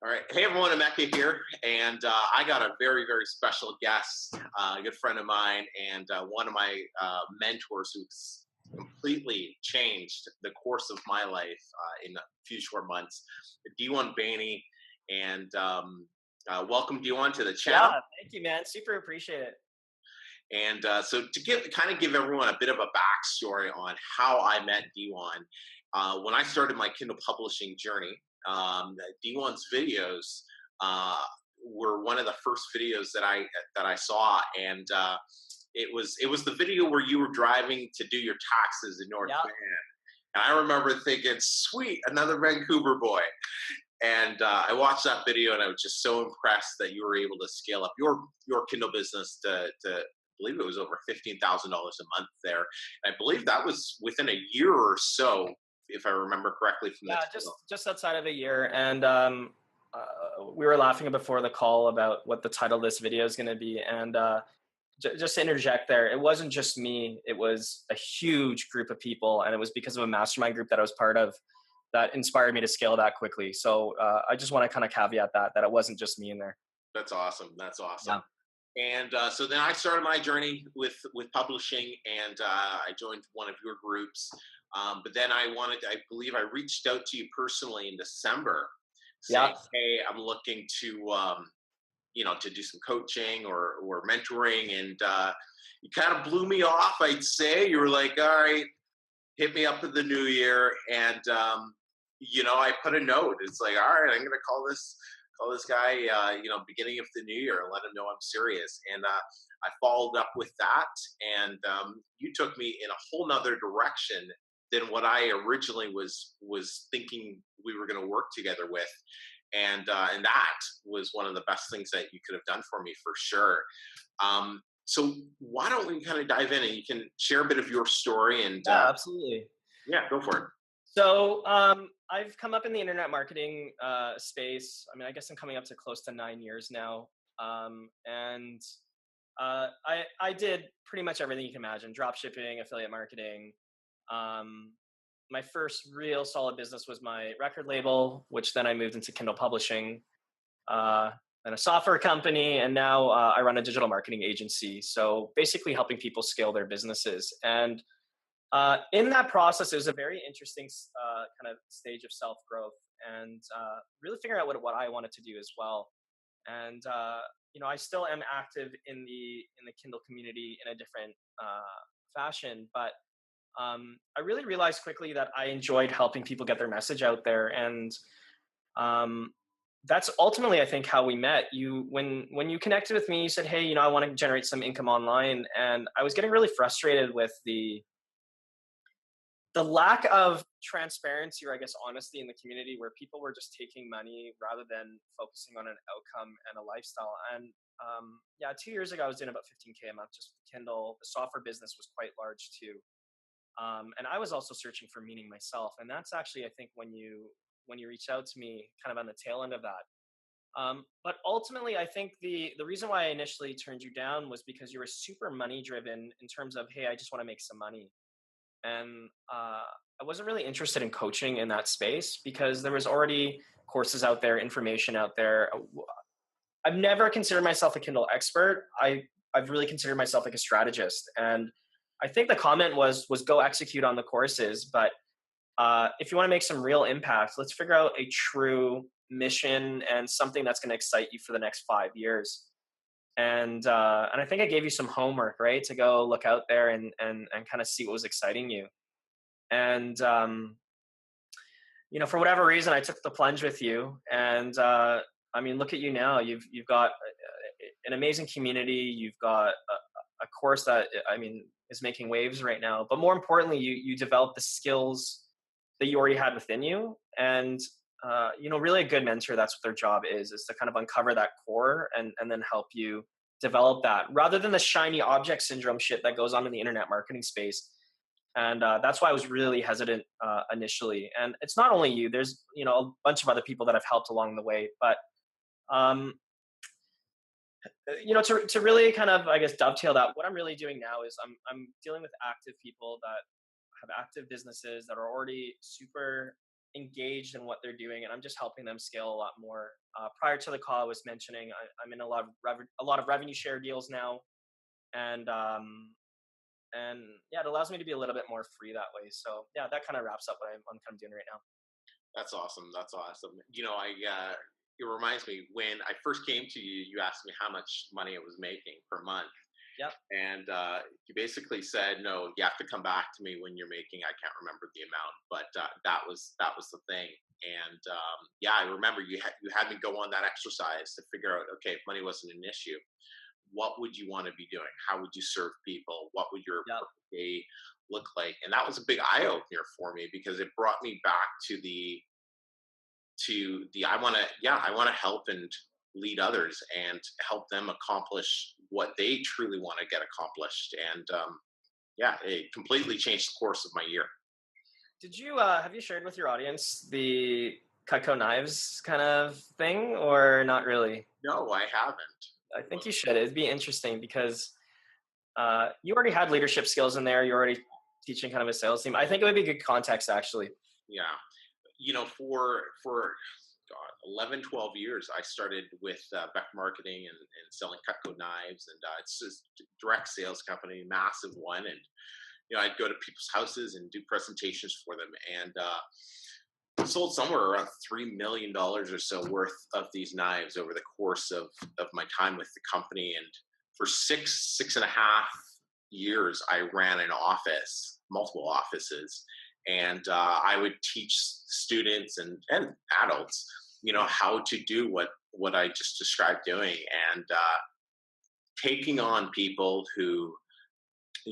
All right. Hey, everyone. Emeka here. And I got a very, very special guest, a good friend of mine, and one of my mentors who's completely changed the course of my life in a few short months, Dewan Bayney. And welcome, Dewan, to the Yeah, channel. thank you, man. Super appreciate it. And so to give everyone a bit of a backstory on how I met Dewan, when I started my Kindle publishing journey, Dewan's videos uh, were one of the first videos that I saw, and it was the video where you were driving to do your taxes in North Yeah, Van, and I remember thinking, "Sweet, another Vancouver boy." And I watched that video, and I was just so impressed that you were able to scale up your Kindle business to I believe it was over $15,000 a month there. And I believe that was within a year or so, if I remember correctly from the yeah, title. just outside of a year, and we were laughing before the call about what the title of this video is going to be, and just to interject there, it wasn't just me; it was a huge group of people, and it was because of a mastermind group that I was part of that inspired me to scale that quickly. So I just want to kind of caveat that it wasn't just me in there. That's awesome. That's awesome. Yeah, And so then I started my journey with publishing, and I joined one of your groups. But then I believe I reached out to you personally in December, saying, yeah, "Hey, I'm looking to do some coaching or mentoring," and you kind of blew me off. I'd say you were like, "All right, hit me up in the new year," and I put a note. It's like, all right, I'm gonna call this guy, beginning of the new year, and let him know I'm serious. And I followed up with that, and you took me in a whole nother direction than what I originally was thinking we were going to work together with. And that was one of the best things that you could have done for me for sure. So why don't we kind of dive in, and you can share a bit of your story, and yeah, absolutely. yeah, go for it. So I've come up in the internet marketing space. I mean, I guess I'm coming up to close to 9 years now, and I did pretty much everything you can imagine: drop shipping, affiliate marketing. Um, my first real solid business was my record label, which then I moved into Kindle publishing, uh, and a software company, and now I run a digital marketing agency. So basically, helping people scale their businesses. And in that process, it was a very interesting kind of stage of self growth, and really figuring out what I wanted to do as well. And I still am active in the Kindle community in a different fashion, but I really realized quickly that I enjoyed helping people get their message out there, and um, that's ultimately, I think, how we met. When you connected with me, you said, "Hey, I want to generate some income online," and I was getting really frustrated with the lack of transparency, or I guess honesty, in the community, where people were just taking money rather than focusing on an outcome and a lifestyle. And yeah, 2 years ago I was doing about 15K a month just with Kindle. The software business was quite large too, and I was also searching for meaning myself. And that's actually, I think, when you reached out to me, kind of on the tail end of that. But ultimately, I think the reason why I initially turned you down was because you were super money driven in terms of, hey, I just want to make some money. And I wasn't really interested in coaching in that space because there was already courses out there, information out there. I've never considered myself a Kindle expert. I've really considered myself like a strategist, and I think the comment was go execute on the courses, but if you want to make some real impact, let's figure out a true mission and something that's going to excite you for the next 5 years. And I think I gave you some homework, right, to go look out there and kind of see what was exciting you. And for whatever reason, I took the plunge with you. And I mean, look at you now. You've got an amazing community. You've got a course that, I mean, is making waves right now. But more importantly, you develop the skills that you already had within you. And really a good mentor, that's what their job is to kind of uncover that core and then help you develop that, rather than the shiny object syndrome shit that goes on in the internet marketing space. And that's why I was really hesitant initially. And it's not only you. There's a bunch of other people that have helped along the way. But um, to really kind of, I guess, dovetail that, what I'm really doing now is I'm dealing with active people that have active businesses that are already super engaged in what they're doing, and I'm just helping them scale a lot more. Prior to the call, I was mentioning I'm in a lot of revenue share deals now, and yeah, it allows me to be a little bit more free that way. So yeah, that kind of wraps up what I'm kind of doing right now. That's awesome. That's awesome. It reminds me when I first came to you, you asked me how much money I was making per month. Yep. And you basically said, no, you have to come back to me when you're making, I can't remember the amount, but that was the thing. And yeah, I remember you had me go on that exercise to figure out, okay, if money wasn't an issue, what would you want to be doing? How would you serve people? What would your Yep. perfect day look like? And that was a big eye opener for me because it brought me back to the I want to help and lead others and help them accomplish what they truly want to get accomplished. And yeah, it completely changed the course of my year. Did you have you shared with your audience the Cutco knives kind of thing, or not really? No, I haven't. I think you should. It'd be interesting because you already had leadership skills in there. You're already teaching kind of a sales team. I think it would be good context, actually. Yeah, for God, 11, 12 years, I started with Beck Marketing and selling Cutco knives, and it's just a direct sales company, massive one. And I'd go to people's houses and do presentations for them, and sold somewhere around $3 million or so worth of these knives over the course of my time with the company. And for 6.5 years, I ran an office, multiple offices, and I would teach students and adults, how to do what I just described doing, and taking on people who,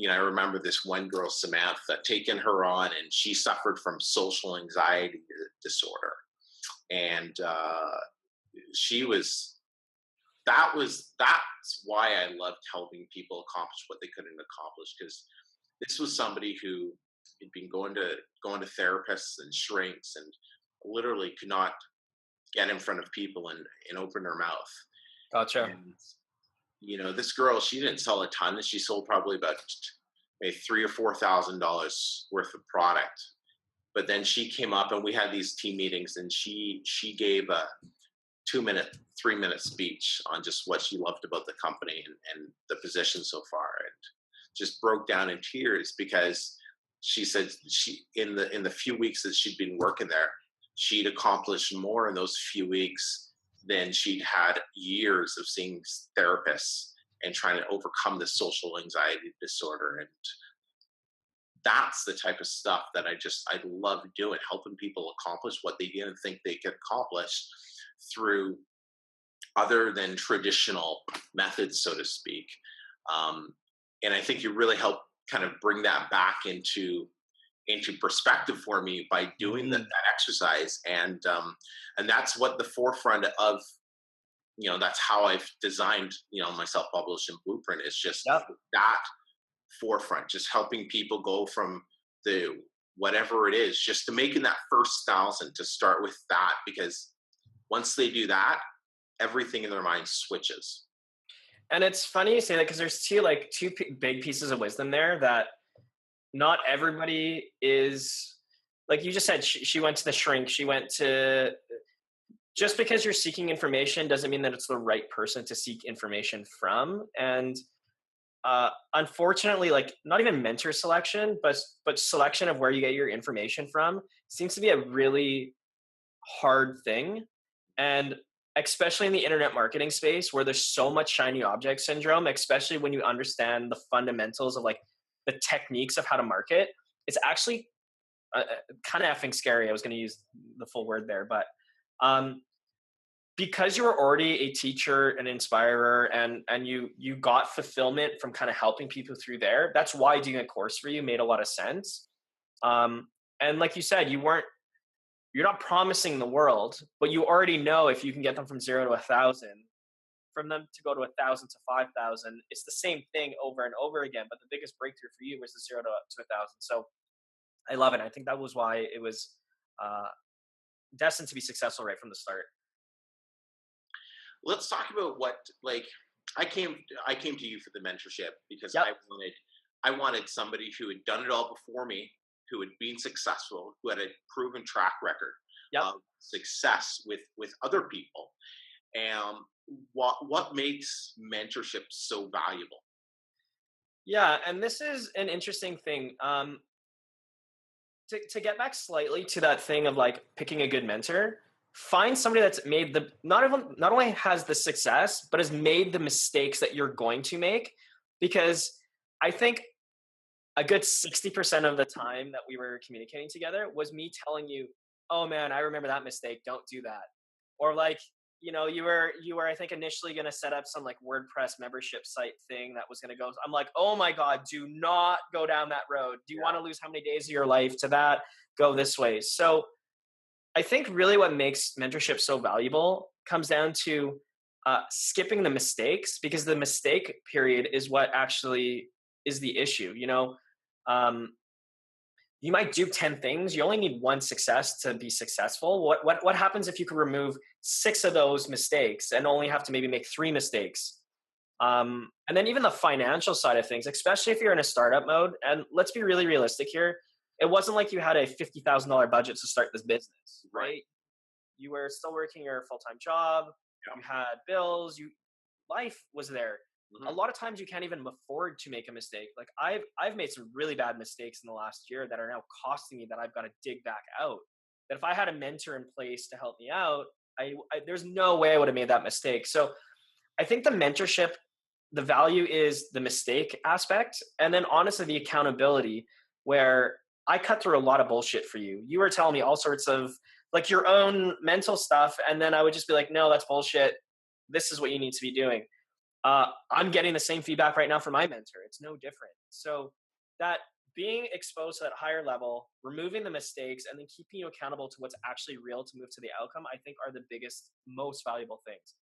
I remember this one girl, Samantha, taking her on, and she suffered from social anxiety disorder, and she was that's why I loved helping people accomplish what they couldn't accomplish, because this was somebody who had been going to therapists and shrinks and literally could not get in front of people and open her mouth. Gotcha. And this girl, she didn't sell a ton. She sold probably about maybe $3,000 or $4,000 worth of product. But then she came up and we had these team meetings, and she gave a 2-minute, 3-minute speech on just what she loved about the company and the position so far, and just broke down in tears because she said she in the few weeks that she'd been working there, she'd accomplished more in those few weeks than she'd had years of seeing therapists and trying to overcome the social anxiety disorder. And that's the type of stuff that I love doing, helping people accomplish what they didn't think they could accomplish through other than traditional methods, so to speak. And I think you really help kind of bring that back into perspective for me by doing that exercise. And that's what the forefront of, that's how I've designed, my self-publishing blueprint is just Yep. that forefront, just helping people go from the whatever it is, just to making that first 1,000, to start with that, because once they do that, everything in their mind switches. And it's funny you say that, because there's two big pieces of wisdom there that not everybody is, like you just said, she went to the shrink. She went to, just because you're seeking information doesn't mean that it's the right person to seek information from. And unfortunately, like, not even mentor selection, but selection of where you get your information from seems to be a really hard thing. And especially in the internet marketing space, where there's so much shiny object syndrome, especially when you understand the fundamentals of like the techniques of how to market, it's actually kind of effing scary. I was going to use the full word there, but because you were already a teacher, an inspirer, and you got fulfillment from kind of helping people through there, that's why doing a course for you made a lot of sense. And like you said, you're not promising the world, but you already know if you can get them from 0 to 1,000, from them to go to 1,000 to 5,000, it's the same thing over and over again. But the biggest breakthrough for you was the 0 to 1,000. So I love it. I think that was why it was destined to be successful right from the start. Let's talk about what, like, I came to you for the mentorship because Yep. I wanted somebody who had done it all before me, who had been successful, who had a proven track record Yep. of success with other people. And what makes mentorship so valuable? Yeah, and this is an interesting thing. To get back slightly to that thing of like picking a good mentor, find somebody that's made the not only has the success, but has made the mistakes that you're going to make. Because I think a good 60% of the time that we were communicating together was me telling you, "Oh man, I remember that mistake. Don't do that." Or like, you were I think initially going to set up some like WordPress membership site thing that was going to go. I'm like, "Oh my god, do not go down that road. Do you want to lose how many days of your life to that? Go this way." So, I think really what makes mentorship so valuable comes down to skipping the mistakes, because the mistake period is what actually is the issue. Um, you might do 10 things. You only need one success to be successful. What happens if you could remove 6 of those mistakes and only have to maybe make 3 mistakes? And then even the financial side of things, especially if you're in a startup mode, and let's be really realistic here. It wasn't like you had a $50,000 budget to start this business, right? You were still working your full-time job. Yeah. You had bills. Life was there. A Mhm. lot of times you can't even afford to make a mistake. Like I've made some really bad mistakes in the last year that are now costing me that I've got to dig back out. That if I had a mentor in place to help me out, there's no way I would have made that mistake. So I think the mentorship, the value is the mistake aspect, and then honestly the accountability, where I cut through a lot of bullshit for you. You were telling me all sorts of like your own mental stuff, and then I would just be like, no, that's bullshit. This is what you need to be doing. I'm getting the same feedback right now from my mentor. It's no different. So that being exposed to that higher level, removing the mistakes, and then keeping you accountable to what's actually real to move to the outcome, I think are the biggest, most valuable things.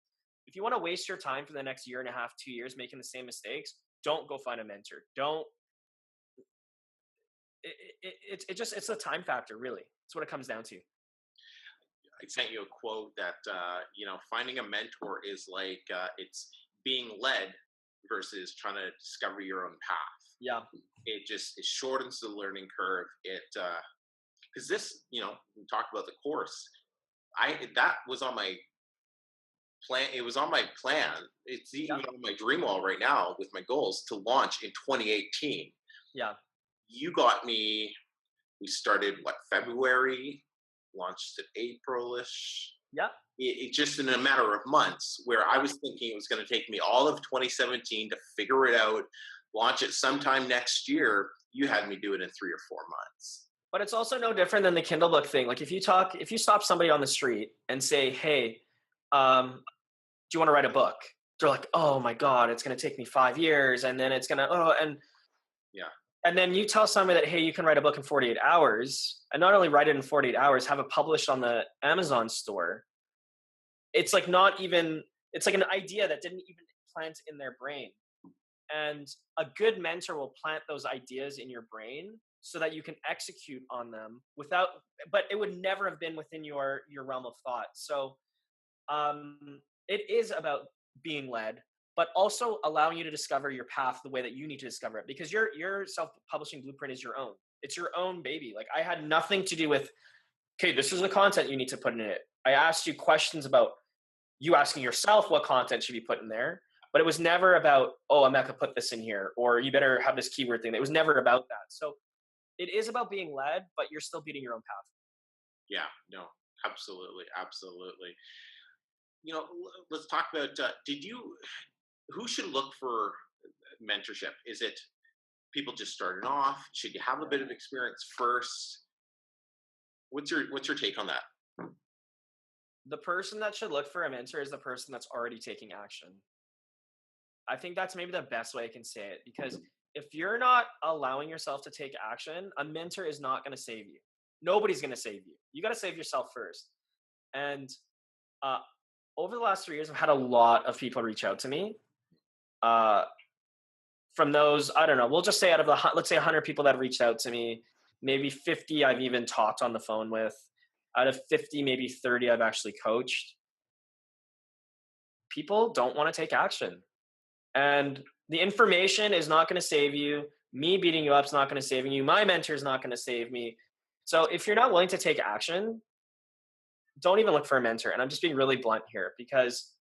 If you want to waste your time for the next year and a half, 2 years making the same mistakes, don't go find a mentor. Don't. It's a time factor, really. It's what it comes down to. I sent you a quote that finding a mentor is like it's being led versus trying to discover your own path. Yeah. It shortens the learning curve. It because this we talked about the course. That was on my plan. It was on my plan. It's even Yeah. on my dream wall right now with my goals to launch in 2018. Yeah. You got me. We started February, launched in Aprilish. Yeah. It just in a matter of months, where I was thinking it was going to take me all of 2017 to figure it out, launch it sometime next year. You had me do it in 3 or 4 months. But it's also no different than the Kindle book thing. Like if you stop somebody on the street and say, "Hey, do you want to write a book?" They're like, "Oh my God, it's going to take me 5 years. And then it's going to, Yeah. and then you tell somebody that, hey, you can write a book in 48 hours, and not only write it in 48 hours, have it published on the Amazon store. It's like it's like an idea that didn't even plant in their brain. And a good mentor will plant those ideas in your brain so that you can execute on them but it would never have been within your realm of thought. So it is about being led, but also allowing you to discover your path the way that you need to discover it, because your self-publishing blueprint is your own. It's your own baby. Like I had nothing to do with, okay, this is the content you need to put in it. I asked you questions about you asking yourself what content should be put in there, but it was never about, oh, Emeka, put this in here, or you better have this keyword thing. It was never about that. So it is about being led, but you're still beating your own path. Yeah. No. Absolutely. Absolutely. Let's talk about. Who should look for mentorship? Is it people just starting off? Should you have a bit of experience first? What's your take on that? The person that should look for a mentor is the person that's already taking action. I think that's maybe the best way I can say it, because if you're not allowing yourself to take action, a mentor is not going to save you. Nobody's going to save you. You got to save yourself first. And uh, over the last 3 years, I've had a lot of people reach out to me. From those, I don't know, we'll just say out of let's say 100 people that have reached out to me, maybe 50 I've even talked on the phone with. Out of 50, maybe 30 I've actually coached. People don't want to take action. And the information is not going to save you. Me beating you up is not going to save you. My mentor is not going to save me. So if you're not willing to take action, don't even look for a mentor. And I'm just being really blunt here, because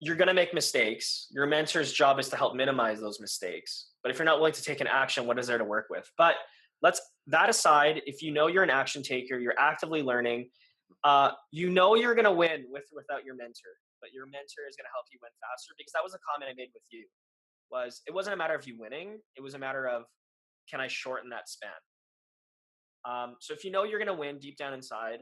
you're going to make mistakes. Your mentor's job is to help minimize those mistakes. But if you're not willing to take an action, what is there to work with? But that aside, if you know you're an action taker, you're actively learning, you know you're going to win with or without your mentor, but your mentor is going to help you win faster. Because that was a comment I made with you, was it wasn't a matter of you winning. It was a matter of, can I shorten that span? So if you know you're going to win deep down inside,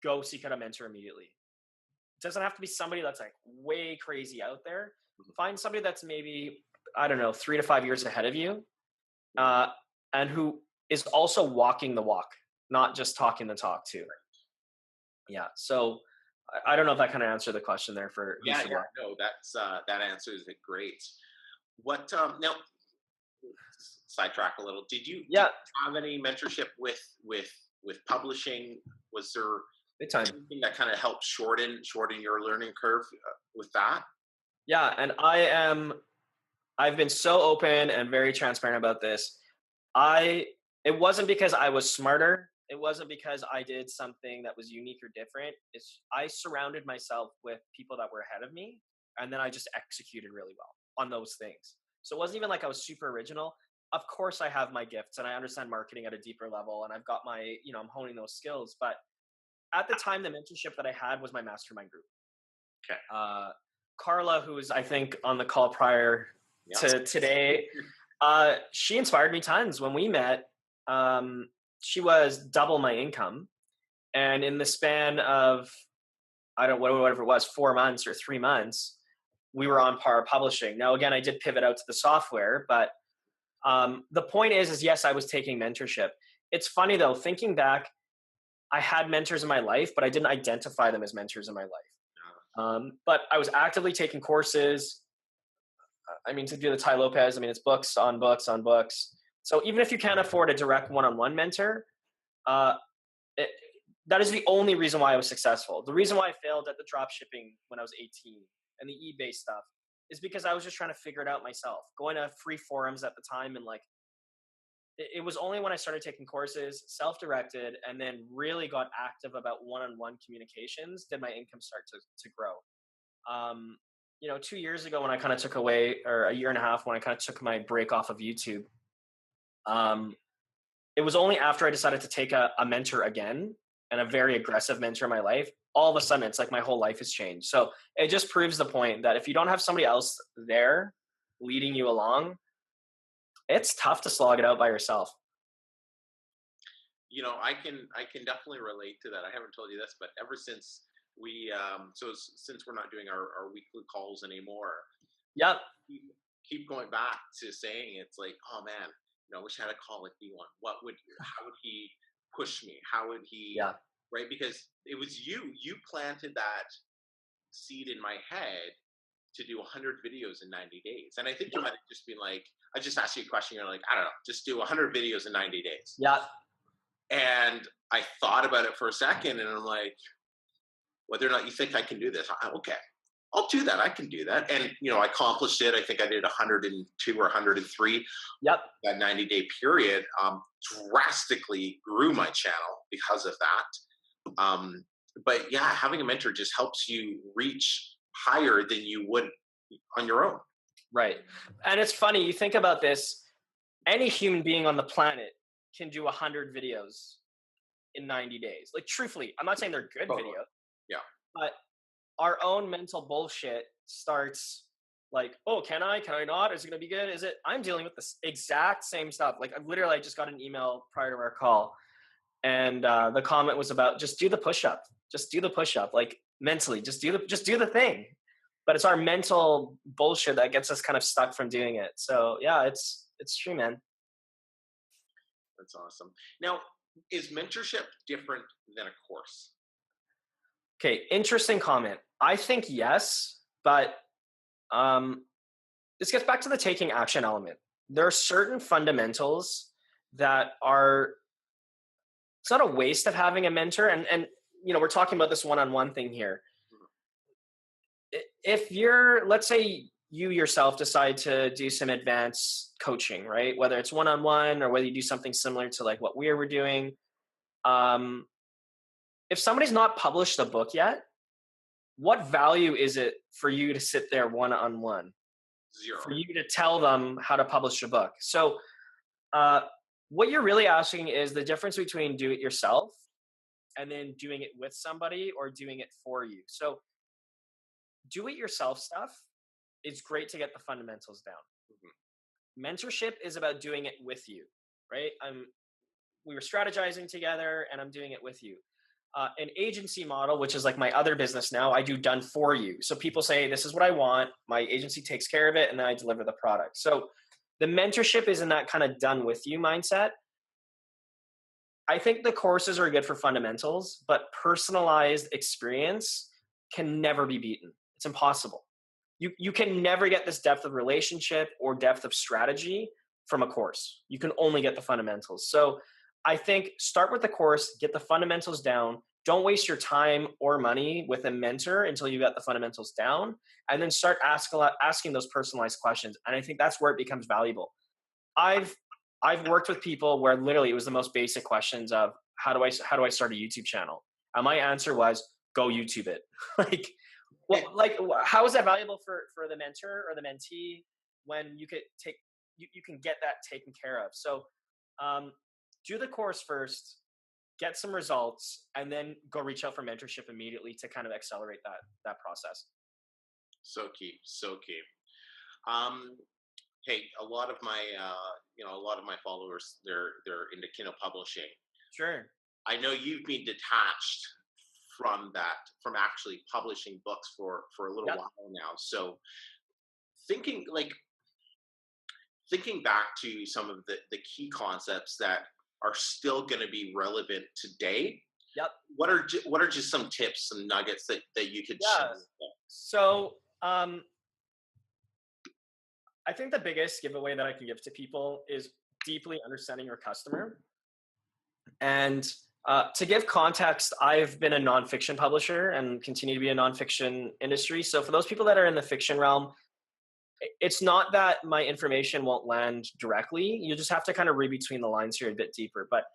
go seek out a mentor immediately. It doesn't have to be somebody that's like way crazy out there. Find somebody that's maybe, I don't know, 3 to 5 years ahead of you, and who is also walking the walk, not just talking the talk too. Yeah. So I don't know if that kind of answered the question there for. Yeah. No, that answers it great. What, now, sidetrack a little. Did you have any mentorship with publishing? Was there anything that kind of helped shorten your learning curve with that? Yeah. And I've been so open and very transparent about this. It wasn't because I was smarter. It wasn't because I did something that was unique or different. I surrounded myself with people that were ahead of me, and then I just executed really well on those things. So it wasn't even like I was super original. Of course I have my gifts and I understand marketing at a deeper level, and I've got my, I'm honing those skills. But at the time, the mentorship that I had was my mastermind group. Okay. Carla, who was, I think, on the call prior to today, she inspired me tons. When we met, she was double my income. And in the span of, I don't know, whatever it was, 4 months or 3 months, we were on par publishing. Now, again, I did pivot out to the software, but the point is yes, I was taking mentorship. It's funny though, thinking back, I had mentors in my life, but I didn't identify them as mentors in my life. But I was actively taking courses. To do the Tai Lopez, it's books on books on books. So even if you can't afford a direct one-on-one mentor, that is the only reason why I was successful. The reason why I failed at the drop shipping when I was 18 and the eBay stuff is because I was just trying to figure it out myself, going to free forums at the time. And it was only when I started taking courses, self-directed, and then really got active about one-on-one communications did my income start to grow. 2 years ago when I kind of took away, or a year and a half when I kind of took my break off of YouTube, it was only after I decided to take a mentor again, and a very aggressive mentor in my life, all of a sudden it's like my whole life has changed. So it just proves the point that if you don't have somebody else there leading you along, it's tough to slog it out by yourself. I can definitely relate to that. I haven't told you this, but ever since since we're not doing our weekly calls anymore, keep going back to saying it's like, oh man, I wish I had a call like D1. How would he push me? How would he, right? Because it was you planted that seed in my head to do 100 videos in 90 days. And I think you might have just been like, I just asked you a question. You're like, I don't know, just do 100 videos in 90 days. Yeah. And I thought about it for a second and I'm like, whether or not you think I can do this, okay, I'll do that. I can do that. And, I accomplished it. I think I did 102 or 103. Yep. That 90-day period drastically grew my channel because of that. But yeah, having a mentor just helps you reach higher than you would on your own. Right. And it's funny, you think about this, any human being on the planet can do 100 videos in 90 days. Like, truthfully, I'm not saying they're good videos. Yeah. But our own mental bullshit starts like, oh, can I not? Is it going to be good? Is it? I'm dealing with this exact same stuff. Like, I just got an email prior to our call, and the comment was about just do the push-up. Just do the push-up. Like, mentally, just do the thing. But it's our mental bullshit that gets us kind of stuck from doing it. So yeah, it's true, man. That's awesome. Now, is mentorship different than a course? Okay, interesting comment. I think yes, but this gets back to the taking action element. There are certain fundamentals that are, it's not a waste of having a mentor. And we're talking about this one-on-one thing here. If you're, let's say you yourself decide to do some advanced coaching, right? Whether it's one-on-one or whether you do something similar to like what we were doing. Um, if somebody's not published a book yet, what value is it for you to sit there one-on-one? Zero. For you to tell them how to publish a book? So what you're really asking is the difference between do it yourself and then doing it with somebody or doing it for you. So do it yourself stuff is great to get the fundamentals down. Mentorship is about doing it with you, right? We were strategizing together and I'm doing it with you. An agency model, which is like my other business now, I do done for you. So people say, this is what I want. My agency takes care of it and then I deliver the product. So the mentorship is in that kind of done with you mindset. I think the courses are good for fundamentals, but personalized experience can never be beaten. It's impossible. You can never get this depth of relationship or depth of strategy from a course. You can only get the fundamentals. So I think start with the course, get the fundamentals down. Don't waste your time or money with a mentor until you got the fundamentals down, and then start asking those personalized questions. And I think that's where it becomes valuable. I've worked with people where literally it was the most basic questions of how do I start a YouTube channel? And my answer was go YouTube it. How is that valuable for the mentor or the mentee when you can get that taken care of? So do the course first, get some results, and then go reach out for mentorship immediately to kind of accelerate that process. So key. Hey, a lot of my followers, they're into Kindle publishing. Sure. I know you've been detached from actually publishing books for a little while now. So thinking back to some of the key concepts that are still going to be relevant today. Yep. What are just some tips, some nuggets that you could share? So I think the biggest giveaway that I can give to people is deeply understanding your customer. And to give context, I've been a nonfiction publisher and continue to be a nonfiction industry. So for those people that are in the fiction realm, it's not that my information won't land directly. You just have to kind of read between the lines here a bit deeper. But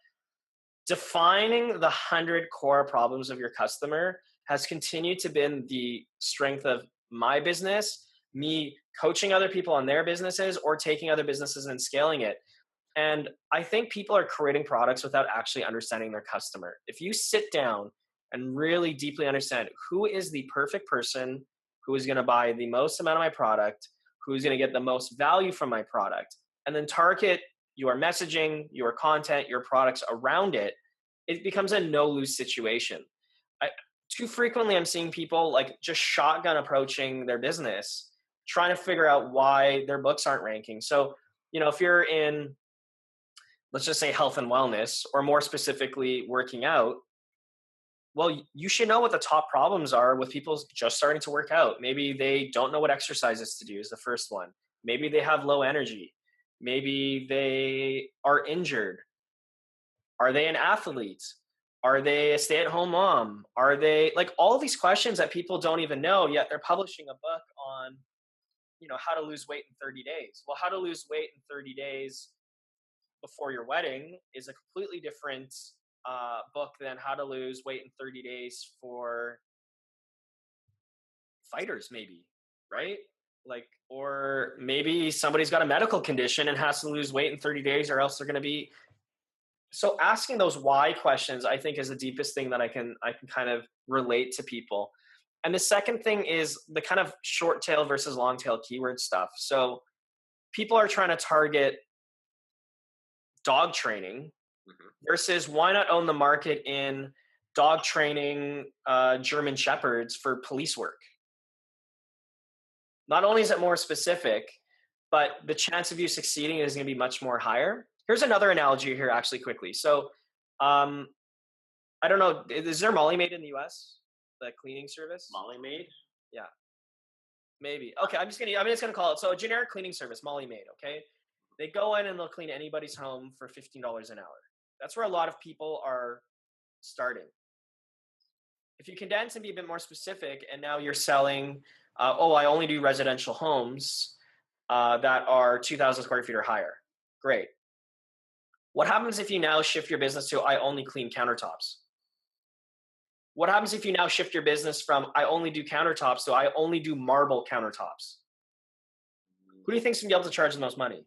defining the 100 core problems of your customer has continued to be the strength of my business, me coaching other people on their businesses or taking other businesses and scaling it. And I think people are creating products without actually understanding their customer. If you sit down and really deeply understand who is the perfect person who is going to buy the most amount of my product, who's going to get the most value from my product, and then target your messaging, your content, your products around it, it becomes a no-lose situation. Too frequently, I'm seeing people like just shotgun approaching their business, trying to figure out why their books aren't ranking. So, if you're in, let's just say health and wellness, or more specifically working out, well, you should know what the top problems are with people just starting to work out. Maybe they don't know what exercises to do is the first one. Maybe they have low energy. Maybe they are injured. Are they an athlete? Are they a stay-at-home mom? Are they like all these questions that people don't even know, yet they're publishing a book on, how to lose weight in 30 days. Well, how to lose weight in 30 days before your wedding is a completely different book than how to lose weight in 30 days for fighters, maybe, right? Or maybe somebody's got a medical condition and has to lose weight in 30 days or else they're going to be. So asking those why questions, I think, is the deepest thing that I can kind of relate to people. And the second thing is the kind of short tail versus long tail keyword stuff. So people are trying to target dog training versus why not own the market in dog training German Shepherds for police work? Not only is it more specific, but the chance of you succeeding is going to be much more higher. Here's another analogy here actually quickly. So I don't know, is there Molly Maid in the US? The cleaning service? Molly Maid? Yeah. Maybe. Okay, I'm just gonna call it. So a generic cleaning service, Molly Maid, okay? They go in and they'll clean anybody's home for $15 an hour. That's where a lot of people are starting. If you condense and be a bit more specific, and now you're selling Oh, I only do residential homes that are 2,000 square feet or higher. Great. What happens if you now shift your business to I only clean countertops? What happens if you now shift your business from I only do countertops to I only do marble countertops? Who do you think is going to be able to charge the most money?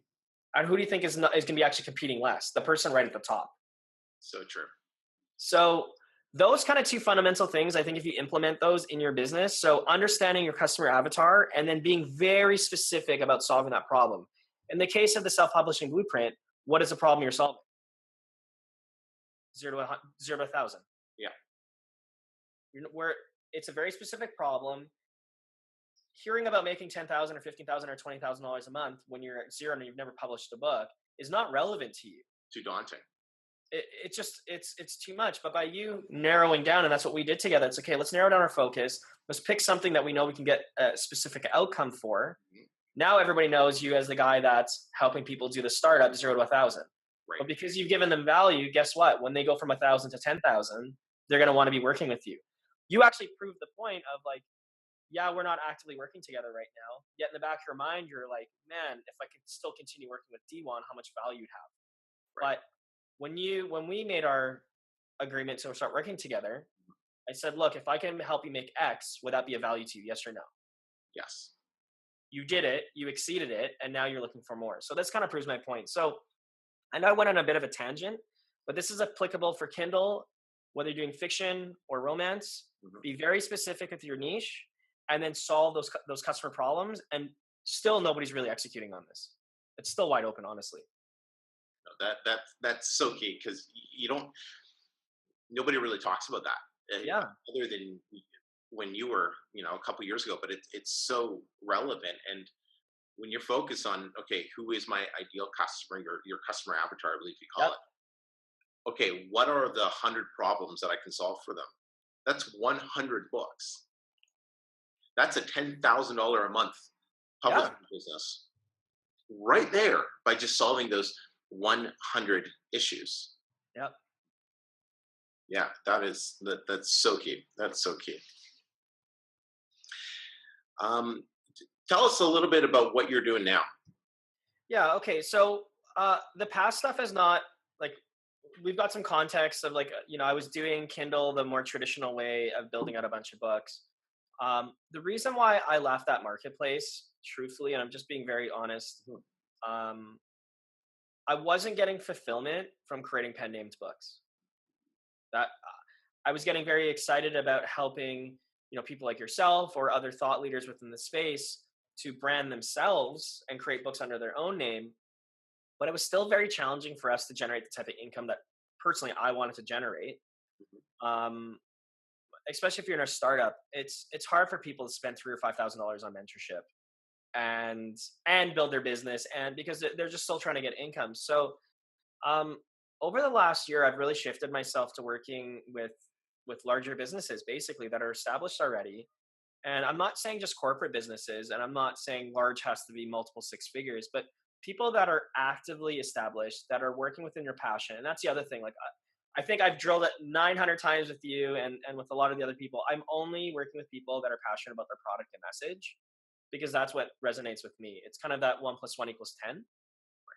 And who do you think is going to be actually competing less? The person right at the top. So true. So those kind of two fundamental things, I think if you implement those in your business, so understanding your customer avatar and then being very specific about solving that problem. In the case of the self-publishing blueprint, what is the problem you're solving? Zero to 1,000. Yeah. Where it's a very specific problem. Hearing about making $10,000 or $15,000 or $20,000 a month when you're at zero and you've never published a book is not relevant to you. Too daunting. It's too much. But by you narrowing down, and that's what we did together, it's okay, let's narrow down our focus. Let's pick something that we know we can get a specific outcome for. Mm-hmm. Now everybody knows you as the guy that's helping people do the startup 0 to 1,000. Right. But because you've given them value, guess what? When they go from 1,000 to 10,000, they're going to want to be working with you. You actually proved the point of like, yeah, we're not actively working together right now. Yet in the back of your mind, you're like, man, if I could still continue working with Dewan, how much value you'd have. Right. But when we made our agreement to start working together, I said, look, if I can help you make X, would that be of value to you? Yes or no? Yes. You did it, you exceeded it, and now you're looking for more. So this kind of proves my point. So I know I went on a bit of a tangent, but this is applicable for Kindle, whether you're doing fiction or romance. Mm-hmm. Be very specific with your niche and then solve those customer problems. And still nobody's really executing on this. It's still wide open, honestly. That's so key because nobody really talks about that. Yeah. Other than when you were, a couple years ago, but it's so relevant. And when you're focused on, okay, who is my ideal customer, your customer avatar, I believe you call it. Okay, what are the 100 problems that I can solve for them? That's 100 books. That's a $10,000 a month publishing business right there by just solving those 100 issues. Yep. Yeah, that's so key. That's so key. Tell us a little bit about what you're doing now. Yeah. Okay. So the past stuff is not like, we've got some context of like, I was doing Kindle the more traditional way of building out a bunch of books. The reason why I left that marketplace, truthfully, and I'm just being very honest, I wasn't getting fulfillment from creating pen named books. That I was getting very excited about helping, people like yourself or other thought leaders within the space to brand themselves and create books under their own name. But it was still very challenging for us to generate the type of income that personally I wanted to generate. Especially if you're in a startup, it's hard for people to spend $3,000 or $5,000 on mentorship and build their business, and because they're just still trying to get income. So over the last year, I've really shifted myself to working with larger businesses, basically, that are established already. And I'm not saying just corporate businesses, and I'm not saying large has to be multiple six figures, but people that are actively established, that are working within your passion. And that's the other thing. Like, I think I've drilled it 900 times with you and with a lot of the other people. I'm only working with people that are passionate about their product and message, because that's what resonates with me. It's kind of that 1 + 1 = 10.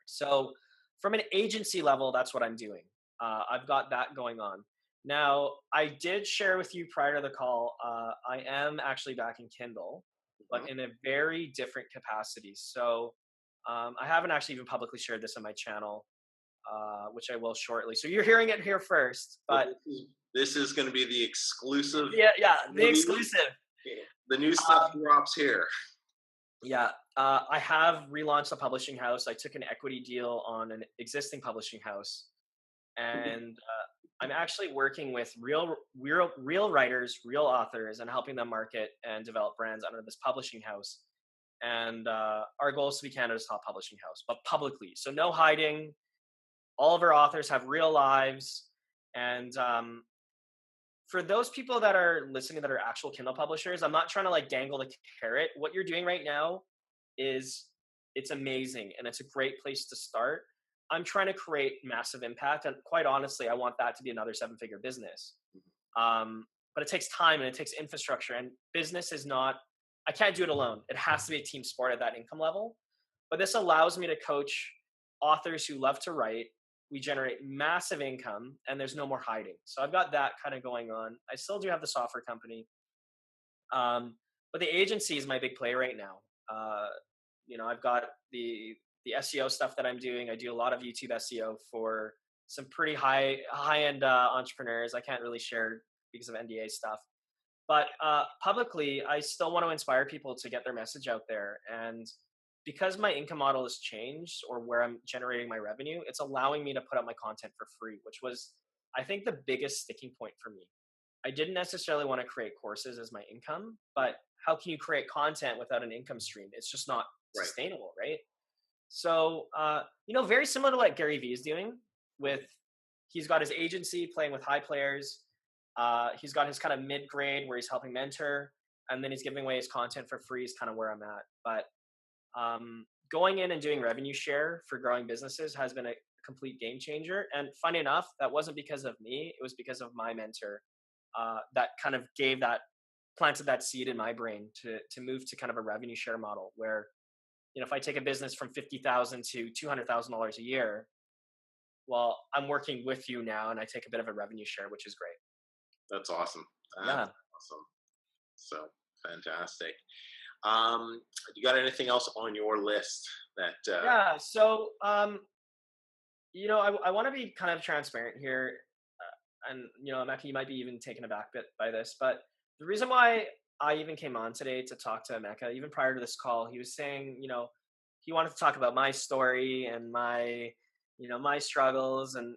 So from an agency level, that's what I'm doing. I've got that going on. Now, I did share with you prior to the call, I am actually back in Kindle, but in a very different capacity. So I haven't actually even publicly shared this on my channel, which I will shortly. So you're hearing it here first. But this is going to be the exclusive. Yeah, the exclusive. The new stuff drops here. Yeah, I have relaunched a publishing house. I took an equity deal on an existing publishing house, and I'm actually working with real writers, real authors, and helping them market and develop brands under this publishing house. And our goal is to be Canada's top publishing house, but publicly. So no hiding. All of our authors have real lives. And for those people that are listening that are actual Kindle publishers, I'm not trying to like dangle the carrot. What you're doing right now it's amazing, and it's a great place to start. I'm trying to create massive impact, and quite honestly, I want that to be another 7-figure business. But it takes time and it takes infrastructure, and business is not I can't do it alone. It has to be a team sport at that income level. But this allows me to coach authors who love to write. We generate massive income and there's no more hiding. So I've got that kind of going on. I still do have the software company. But the agency is my big play right now. I've got the SEO stuff that I'm doing. I do a lot of YouTube SEO for some pretty high end entrepreneurs. I can't really share because of NDA stuff. But publicly, I still want to inspire people to get their message out there. And because my income model has changed, or where I'm generating my revenue, it's allowing me to put up my content for free, which was, I think, the biggest sticking point for me. I didn't necessarily want to create courses as my income, but how can you create content without an income stream? It's just not sustainable, right? So, very similar to what Gary Vee is doing he's got his agency playing with high players. He's got his kind of mid-grade where he's helping mentor, and then he's giving away his content for free is kind of where I'm at. But going in and doing revenue share for growing businesses has been a complete game changer. And funny enough, that wasn't because of me. It was because of my mentor that kind of planted that seed in my brain to move to kind of a revenue share model where, if I take a business from $50,000 to $200,000 a year, well, I'm working with you now and I take a bit of a revenue share, which is great. That's awesome. Yeah. Awesome. So fantastic. You got anything else on your list that? Yeah. So, I want to be kind of transparent here. And, Emeka, you might be even taken aback by this, but the reason why I even came on today to talk to Emeka, even prior to this call, he was saying, he wanted to talk about my story and my struggles. And,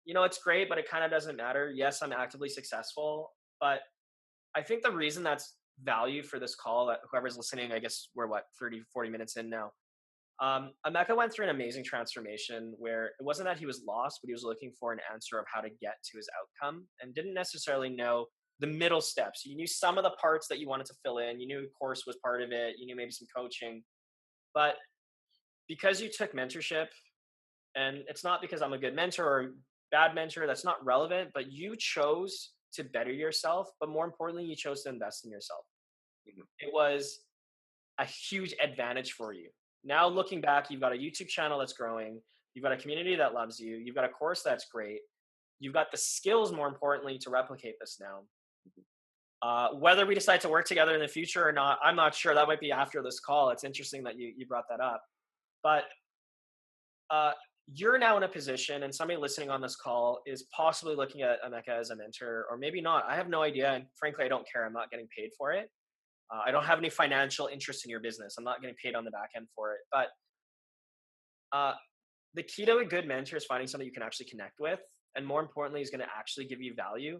it's great, but it kind of doesn't matter. Yes, I'm actively successful, but I think the reason that's value for this call, that whoever's listening, I guess we're 30, 40 minutes in now. Emeka went through an amazing transformation where it wasn't that he was lost, but he was looking for an answer of how to get to his outcome and didn't necessarily know the middle steps. You knew some of the parts that you wanted to fill in. You knew course was part of it. You knew maybe some coaching, but because you took mentorship, and it's not because I'm a good mentor or bad mentor, that's not relevant, but you chose to better yourself. But more importantly, you chose to invest in yourself. Mm-hmm. It was a huge advantage for you. Now looking back, you've got a YouTube channel that's growing. You've got a community that loves you. You've got a course that's great. You've got the skills, more importantly, to replicate this now. Whether we decide to work together in the future or not, I'm not sure. That might be after this call. It's interesting that you brought that up. But you're now in a position, and somebody listening on this call is possibly looking at Emeka as a mentor, or maybe not. I have no idea. And frankly, I don't care. I'm not getting paid for it. I don't have any financial interest in your business. I'm not getting paid on the back end for it. But the key to a good mentor is finding somebody you can actually connect with. And more importantly, is going to actually give you value.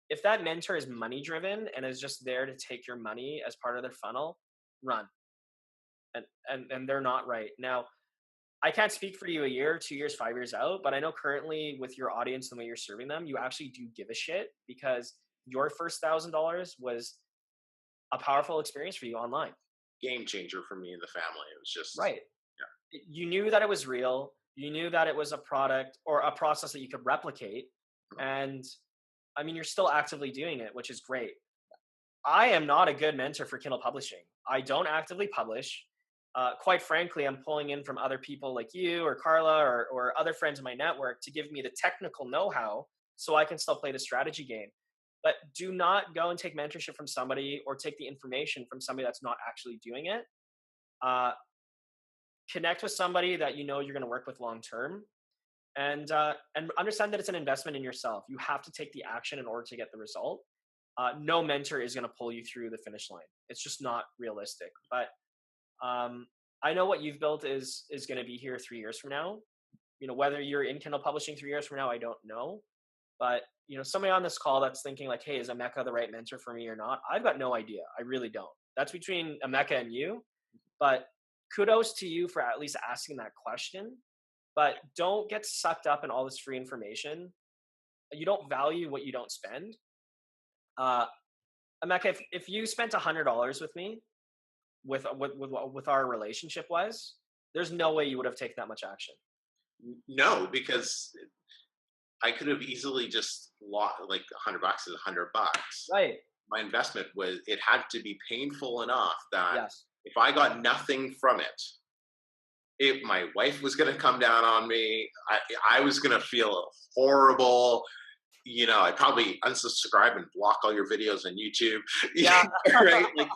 If that mentor is money driven and is just there to take your money as part of their funnel, run. And they're not right. Now, I can't speak for you a year, 2 years, 5 years out, but I know currently with your audience and the way you're serving them, you actually do give a shit because your first $1,000 was a powerful experience for you online. Game changer for me and the family. It was just right. Yeah. You knew that it was real. You knew that it was a product or a process that you could replicate. Mm-hmm. And I mean, you're still actively doing it, which is great. I am not a good mentor for Kindle publishing. I don't actively publish. Quite frankly, I'm pulling in from other people like you or Carla or other friends in my network to give me the technical know-how so I can still play the strategy game. But do not go and take mentorship from somebody or take the information from somebody that's not actually doing it. Connect with somebody that you know you're going to work with long-term, and understand that it's an investment in yourself. You have to take the action in order to get the result. No mentor is going to pull you through the finish line. It's just not realistic. But I know what you've built is going to be here 3 years from now. Whether you're in Kindle publishing 3 years from now, I don't know. But, somebody on this call that's thinking like, hey, is Emeka the right mentor for me or not? I've got no idea. I really don't. That's between Emeka and you. But kudos to you for at least asking that question. But don't get sucked up in all this free information. You don't value what you don't spend. Emeka, if you spent $100 with me, with our relationship was, there's no way you would have taken that much action. No, because I could have easily just lost, like $100 is $100. Right. my investment was, it had to be painful enough that Yes. if I got nothing from it, my wife was going to come down on me. I was going to feel horrible. I'd probably unsubscribe and block all your videos on YouTube. Yeah. Right? Like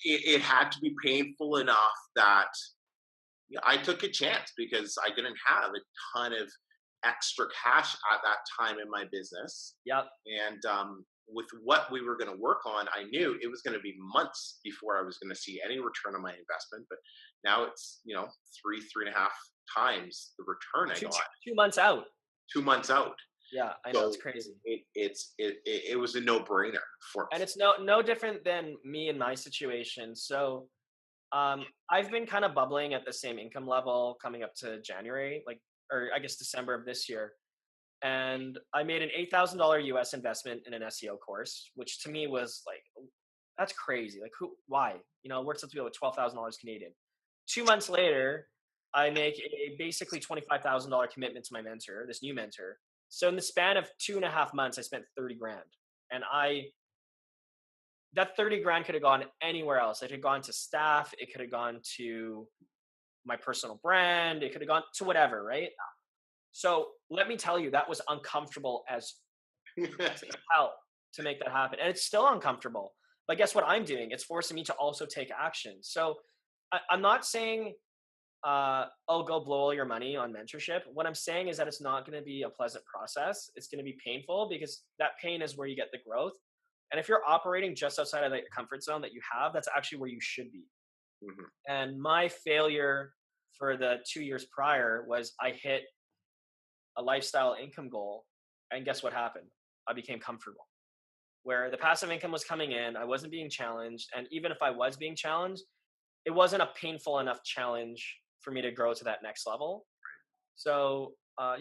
it had to be painful enough that I took a chance because I didn't have a ton of extra cash at that time in my business. Yep. And with what we were going to work on, I knew it was going to be months before I was going to see any return on my investment. But now it's, 3.5 times the return I got. 2 months out. 2 months out. Yeah, I know, it's crazy. It was a no-brainer for me. And it's no different than me in my situation. So I've been kind of bubbling at the same income level coming up to January, or I guess December of this year. And I made an $8,000 US investment in an SEO course, which to me was like, that's crazy. Like, why? Works out to be like $12,000 Canadian. 2 months later, I make a basically $25,000 commitment to my mentor, this new mentor. So in the span of 2.5 months, I spent 30 grand. And that 30 grand could have gone anywhere else. It could have gone to staff. It could have gone to my personal brand. It could have gone to whatever, right? So let me tell you, that was uncomfortable as hell to make that happen. And it's still uncomfortable. But guess what I'm doing? It's forcing me to also take action. So I'm not saying, go blow all your money on mentorship. What I'm saying is that it's not going to be a pleasant process. It's going to be painful because that pain is where you get the growth. And if you're operating just outside of the comfort zone that you have, that's actually where you should be. Mm-hmm. And my failure for the 2 years prior was I hit a lifestyle income goal. And guess what happened? I became comfortable. Where the passive income was coming in, I wasn't being challenged. And even if I was being challenged, it wasn't a painful enough challenge for me to grow to that next level. So,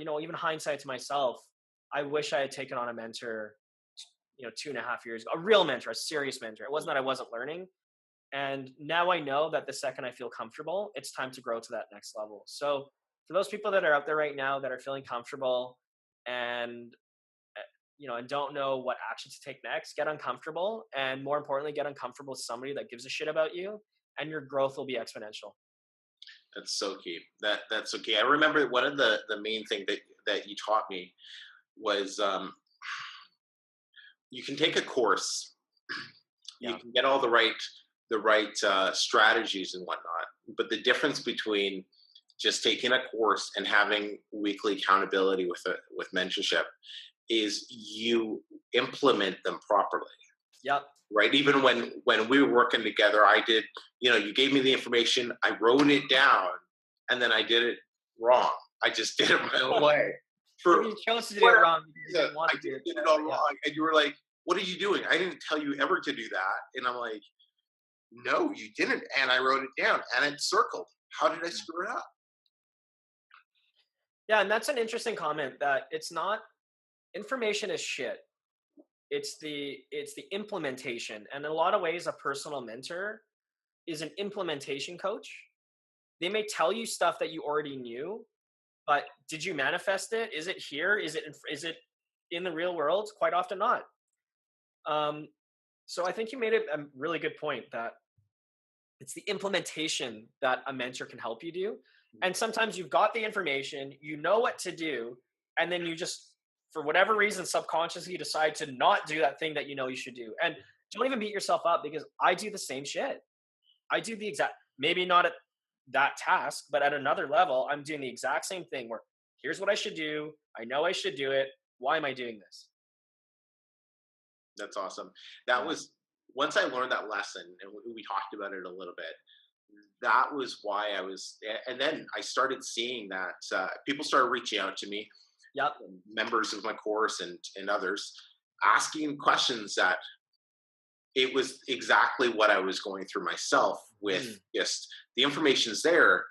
even hindsight to myself, I wish I had taken on a mentor, 2.5 years ago, a real mentor, a serious mentor. It wasn't that I wasn't learning. And now I know that the second I feel comfortable, it's time to grow to that next level. So for those people that are out there right now that are feeling comfortable and, and don't know what action to take next, get uncomfortable. And more importantly, get uncomfortable with somebody that gives a shit about you, and your growth will be exponential. That's so key. That's so key. I remember one of the main thing that you taught me was you can take a course, you can get all the right strategies and whatnot, but the difference between just taking a course and having weekly accountability with mentorship is you implement them properly. Yep. Right. Even when we were working together, I did, you gave me the information, I wrote it down, and then I did it wrong. I just did it my own way. You chose to do it wrong. I did it all wrong. And you were like, what are you doing? I didn't tell you ever to do that. And I'm like, no, you didn't. And I wrote it down and it circled. How did I screw it up? Yeah. And that's an interesting comment, that it's not, information is shit. It's the implementation. And in a lot of ways, a personal mentor is an implementation coach. They may tell you stuff that you already knew, but did you manifest it? Is it here? Is it in the real world? Quite often not. So I think you made a really good point, that it's the implementation that a mentor can help you do. And sometimes you've got the information, you know what to do, and then you just, for whatever reason, subconsciously you decide to not do that thing that you know you should do. And don't even beat yourself up, because I do the same shit. I do the exact, maybe not at that task, but at another level, I'm doing the exact same thing where here's what I should do. I know I should do it. Why am I doing this? That's awesome. That was, once I learned that lesson and we talked about it a little bit, that was why I was, and then I started seeing that people started reaching out to me. Yep. Members of my course and others asking questions that it was exactly what I was going through myself with. Just the information's there,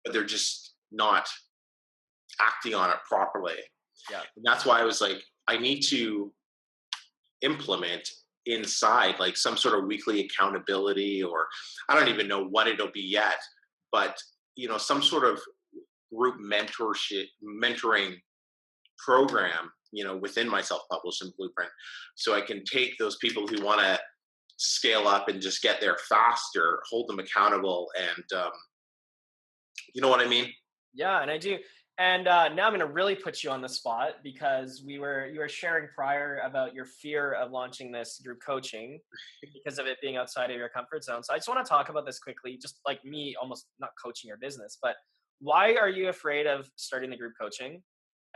but they're just not acting on it properly. Yeah. And that's why I was like, I need to implement inside like some sort of weekly accountability, or I don't even know what it'll be yet, but some sort of group mentoring program within my self-publishing blueprint, so I can take those people who want to scale up and just get there faster, hold them accountable, and you know what I mean? Yeah, and I do. And now I'm going to really put you on the spot because you were sharing prior about your fear of launching this group coaching because of it being outside of your comfort zone. So I just want to talk about this quickly, just like me, almost not coaching your business, but why are you afraid of starting the group coaching?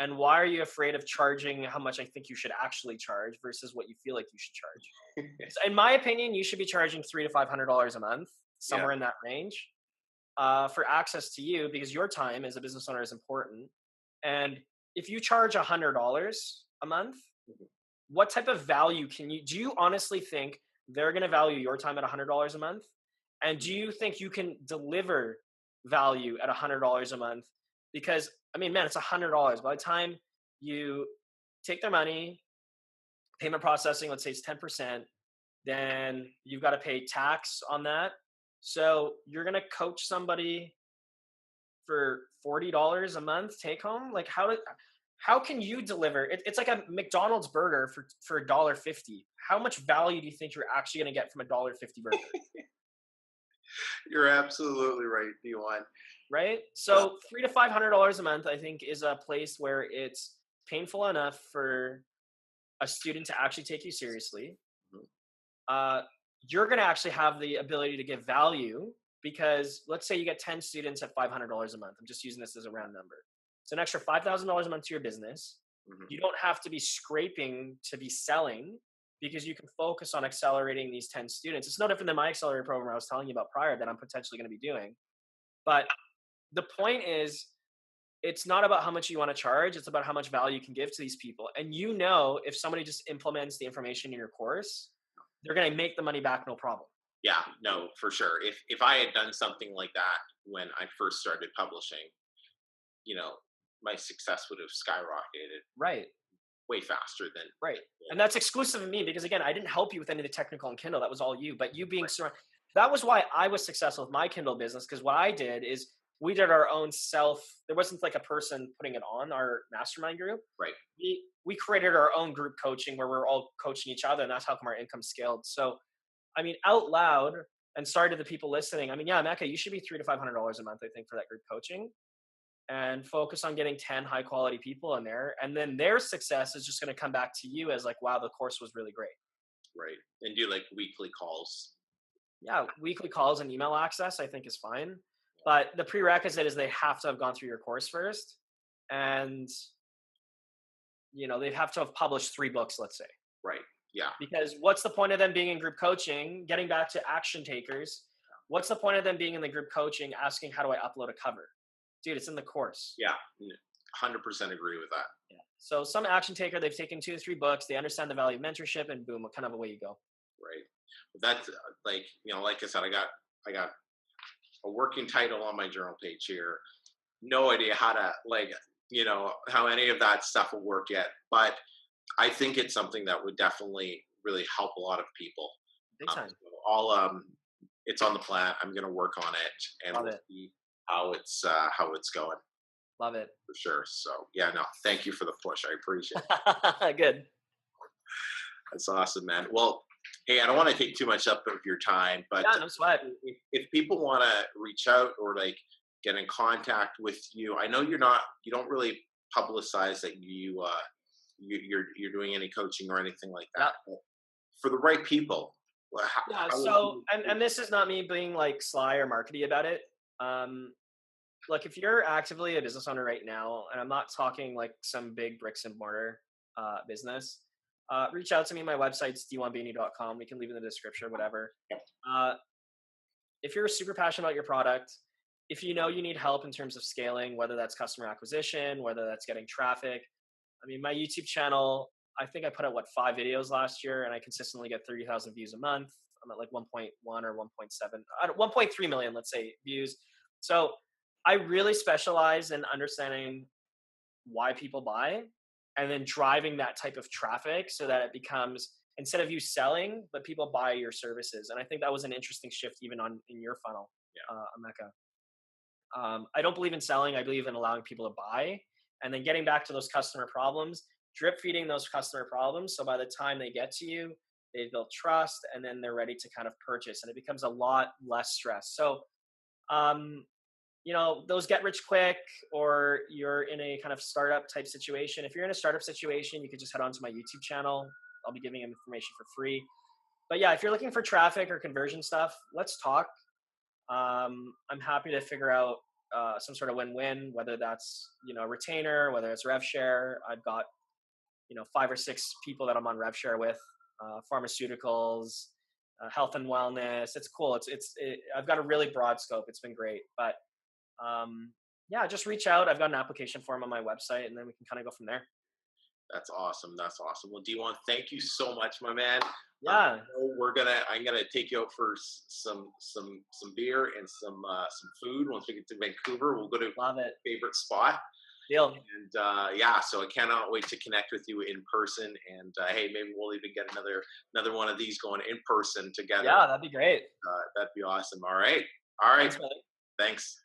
And why are you afraid of charging how much I think you should actually charge versus what you feel like you should charge? So in my opinion, you should be charging $300 to $500 a month, Yeah. somewhere in that range, for access to you because your time as a business owner is important. And if you charge $100 a month, Mhm. what type of value do you honestly think they're going to value your time at $100 a month? And do you think you can deliver value at $100 a month? Because I mean, man, it's $100. By the time you take their money, payment processing, let's say it's 10%, then you've got to pay tax on that. So you're going to coach somebody for $40 a month take home. Like how can you deliver it's like a McDonald's burger for $1.50. How much value do you think you're actually going to get from a $1.50 burger? You're absolutely right, D1. Right, so $300 to $500 a month I think is a place where it's painful enough for a student to actually take you seriously. Mhm. uh, you're going to actually have the ability to give value because let's say you get 10 students at $500 a month. I'm just using this as a round number. It's an extra $5,000 a month to your business. Mhm. You don't have to be scraping to be selling because you can focus on accelerating these 10 students. It's no different than my accelerator program I was telling you about prior that I'm potentially going to be doing. But the point is, it's not about how much you want to charge. It's about how much value you can give to these people. And if somebody just implements the information in your course, they're going to make the money back, no problem. Yeah, no, for sure. If I had done something like that when I first started publishing, you know, my success would have skyrocketed Right. way faster than. Right. And that's exclusive of me because again, I didn't help you with any of the technical on Kindle. That was all you. But you being surrounded, that was why I was successful with my Kindle business. Because what I did is we did our own there wasn't like a person putting it on our mastermind group. Right. We created our own group coaching where we're all coaching each other, and that's how come our income scaled. So I mean, out loud, and sorry to the people listening. I mean, yeah, Emeka, you should be $300 to $500 a month, I think, for that group coaching, and focus on getting 10 high quality people in there. And then their success is just going to come back to you as like, wow, the course was really great. Right. And do like weekly calls. Yeah, weekly calls and email access, I think, is fine. But the prerequisite is they have to have gone through your course first. And, they'd have to have published 3 books, let's say. Right. Yeah. Because what's the point of them being in group coaching, getting back to action takers? What's the point of them being in the group coaching, asking, how do I upload a cover? Dude, it's in the course. Yeah. 100% agree with that. Yeah. So some action taker, they've taken 2 to 3 books, they understand the value of mentorship, and boom, kind of away you go. Right. That's like, like I said, I got a working title on my journal page here. No idea how to how any of that stuff will work yet, but I think it's something that would definitely really help a lot of people. Big time. It's on the plan. I'm going to work on it, and we'll see how it's going. Love it. For sure. So yeah, no, thank you for the push. I appreciate it. Good. That's awesome, man. Well, hey, I don't want to take too much up of your time, but no sweat. If people want to reach out or like get in contact with you, I know you don't really publicize that you're doing any coaching or anything like that. Yeah. For the right people. And this is not me being like sly or markety about it. Like if you're actively a business owner right now, and I'm not talking like some big bricks and mortar business, reach out to me. My website's dewanbayney.com. We can leave it in the description or whatever. If you're super passionate about your product, if you need help in terms of scaling, whether that's customer acquisition, whether that's getting traffic. I mean, my YouTube channel, I think I put out 5 videos last year, and I consistently get 30,000 views a month. I'm at like 1.1 or 1.7, 1.3 million, let's say, views. So I really specialize in understanding why people buy and then driving that type of traffic so that it becomes, instead of you selling, but people buy your services. And I think that was an interesting shift even in your funnel, Emeka. I don't believe in selling. I believe in allowing people to buy. And then getting back to those customer problems, drip feeding those customer problems. So by the time they get to you, they've built trust, and then they're ready to kind of purchase, and it becomes a lot less stress. So, um, those get rich quick, or you're in a kind of startup type situation. If you're in a startup situation, you could just head on to my YouTube channel. I'll be giving information for free. But yeah, if you're looking for traffic or conversion stuff, let's talk. I'm happy to figure out some sort of win-win, whether that's, retainer, whether it's rev share. I've got, 5 or 6 people that I'm on rev share with, pharmaceuticals, health and wellness. It's cool. I've got a really broad scope. It's been great, but yeah, just reach out. I've got an application form on my website, and then we can kind of go from there. That's awesome. That's awesome. Well, Dewan, thank you so much, my man. Yeah, I'm gonna take you out for some beer and some food. Once we get to Vancouver, we'll go to love it. favorite spot. Deal. And yeah, so I cannot wait to connect with you in person. And hey, maybe we'll even get another one of these going in person together. Yeah, that'd be great. That'd be awesome. All right. All right. Thanks, man. Thanks.